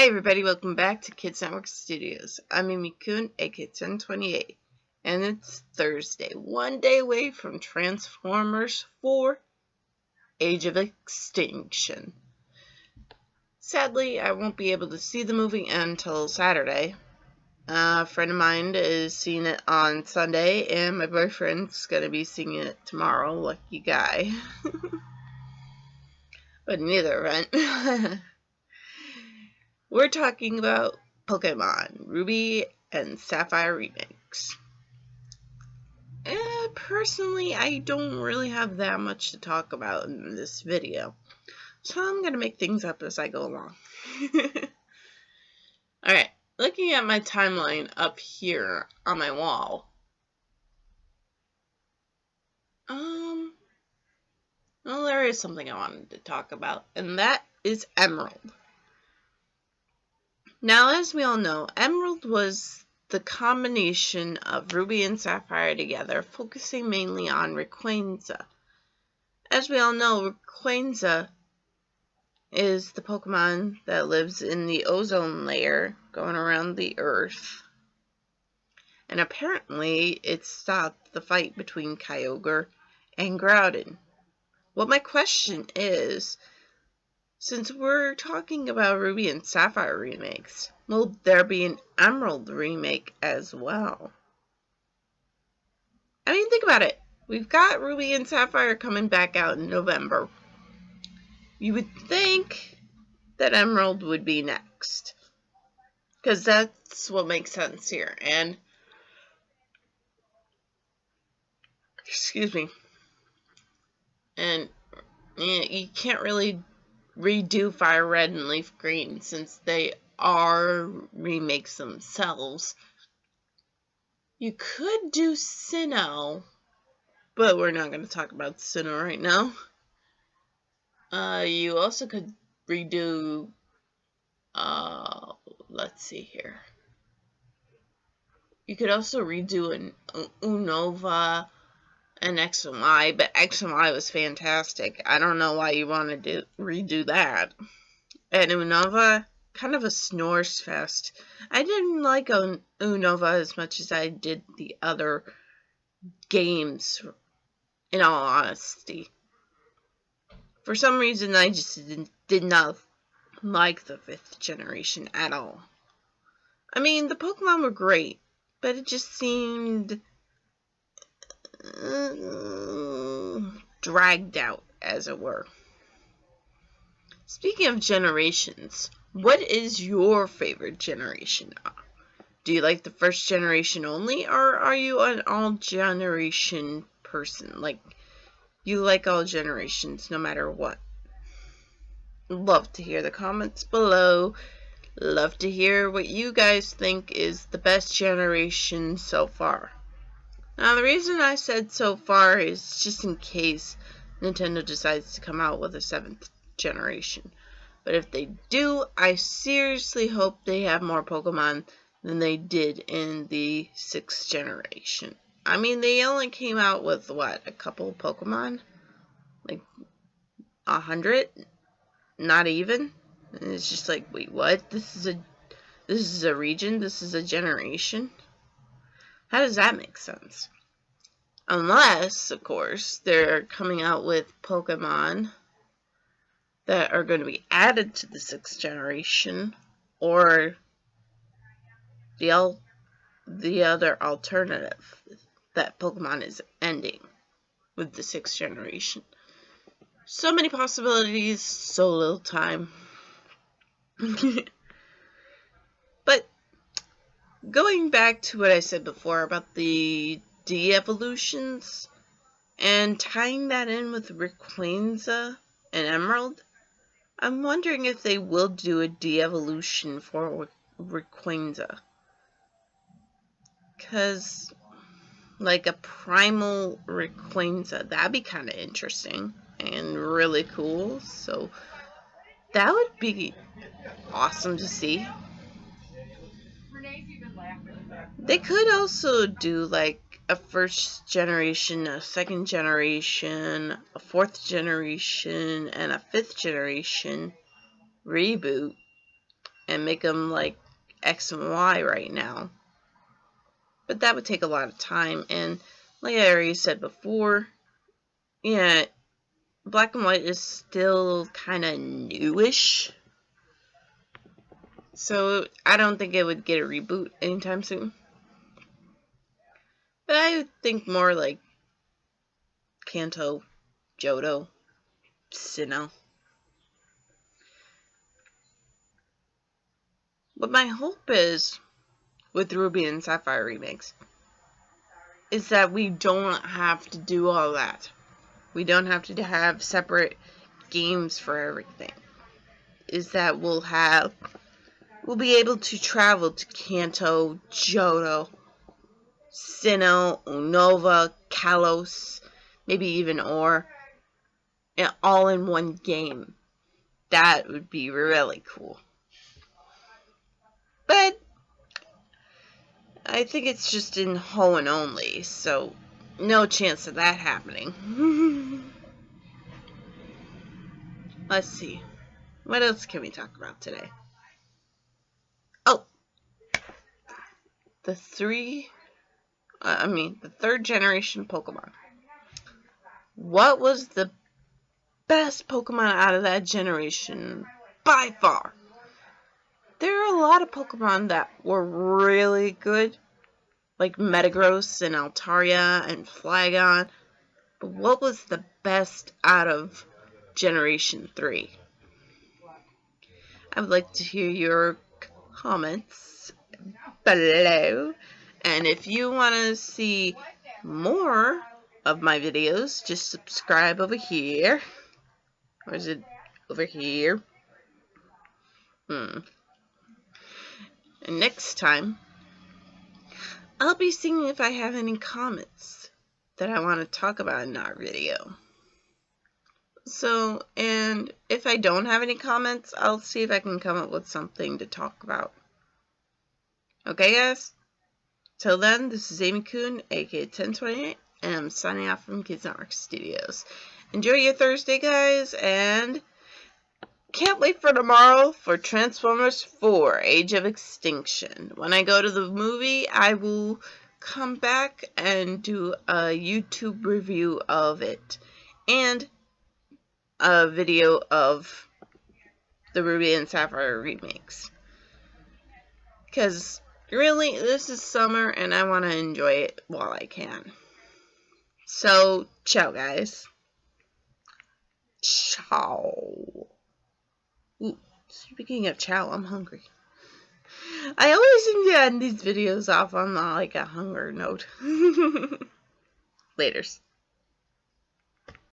Hey everybody, welcome back to Kids Network Studios. I'm Mimi-kun, AK1028, and it's Thursday, one day away from Transformers 4 Age of Extinction. Sadly, I won't be able to see the movie until Saturday. A friend of mine is seeing it on Sunday, and my boyfriend's going to be seeing it tomorrow, lucky guy. But in either event, we're talking about Pokemon Ruby and Sapphire remakes. Personally, I don't really have that much to talk about in this video, so I'm going to make things up as I go along. Alright, looking at my timeline up here on my wall, well, there is something I wanted to talk about, and that is Emerald. Now, as we all know, Emerald was the combination of Ruby and Sapphire together, focusing mainly on Rayquaza. As we all know, Rayquaza is the Pokemon that lives in the ozone layer going around the Earth. And apparently, it stopped the fight between Kyogre and Groudon. Well, my question is, since we're talking about Ruby and Sapphire remakes, will there be an Emerald remake as well? I mean, think about it. We've got Ruby and Sapphire coming back out in November. You would think that Emerald would be next, because that's what makes sense here. And excuse me, and you can't really redo Fire Red and Leaf Green since they are remakes themselves. You could do Sinnoh, but we're not going to talk about Sinnoh right now. You also could redo, let's see here. You could also redo an Unova and X and Y, but X and Y was fantastic. I don't know why you wanted to redo that. And Unova, kind of a snores fest. I didn't like Unova as much as I did the other games, in all honesty. For some reason, I just did not like the 5th generation at all. I mean, the Pokemon were great, but it just seemed dragged out, as it were. Speaking of generations, what is your favorite generation? Do you like the 1st generation only, or are you an all-generation person? Like, you like all generations, no matter what? Love to hear the comments below. Love to hear what you guys think is the best generation so far. Now, the reason I said so far is just in case Nintendo decides to come out with a 7th generation. But if they do, I seriously hope they have more Pokemon than they did in the 6th generation. I mean, they only came out with, what, a couple of Pokemon? Like, 100? Not even? And it's just like, wait, what? This is a region? This is a generation? How does that make sense? Unless, of course, they're coming out with Pokemon that are going to be added to the 6th generation, or the other alternative, that Pokemon is ending with the 6th generation. So many possibilities, so little time. But going back to what I said before about the de-evolutions and tying that in with Rayquaza and Emerald, I'm wondering if they will do a de-evolution for Rayquaza. Because, like, a primal Rayquaza, that'd be kind of interesting and really cool. So, that would be awesome to see. They could also do, like, a 1st generation, a 2nd generation, a 4th generation, and a 5th generation reboot. and make them like X and Y right now. But that would take a lot of time, and like I already said before, yeah, black and white is still kind of newish. So I don't think it would get a reboot anytime soon. But I would think more like Kanto, Johto, Sinnoh. What my hope is with Ruby and Sapphire remakes is that we don't have to do all that. We don't have to have separate games for everything. Is that we'll be able to travel to Kanto, Johto, Sinnoh, Unova, Kalos, maybe even Or, and all in one game. That would be really cool. But I think it's just in Hoenn only, so no chance of that happening. Let's see. What else can we talk about today? Oh, the third generation Pokemon. What was the best Pokemon out of that generation by far? There are a lot of Pokemon that were really good, like Metagross and Altaria and Flygon. But what was the best out of Generation 3? I would like to hear your comments below. And if you want to see more of my videos, just subscribe over here. Or is it over here? And next time, I'll be seeing if I have any comments that I want to talk about in our video. So, and if I don't have any comments, I'll see if I can come up with something to talk about. Okay, guys? Till then, this is Amy Coon, aka 1028, and I'm signing off from Kids Network Studios. Enjoy your Thursday, guys, and can't wait for tomorrow for Transformers 4, Age of Extinction. When I go to the movie, I will come back and do a YouTube review of it, and a video of the Ruby and Sapphire remakes. Because, really, this is summer, and I want to enjoy it while I can. So, ciao, guys. Ciao. Ooh, speaking of chow, I'm hungry. I always seem to end these videos off on like a hunger note. Laters.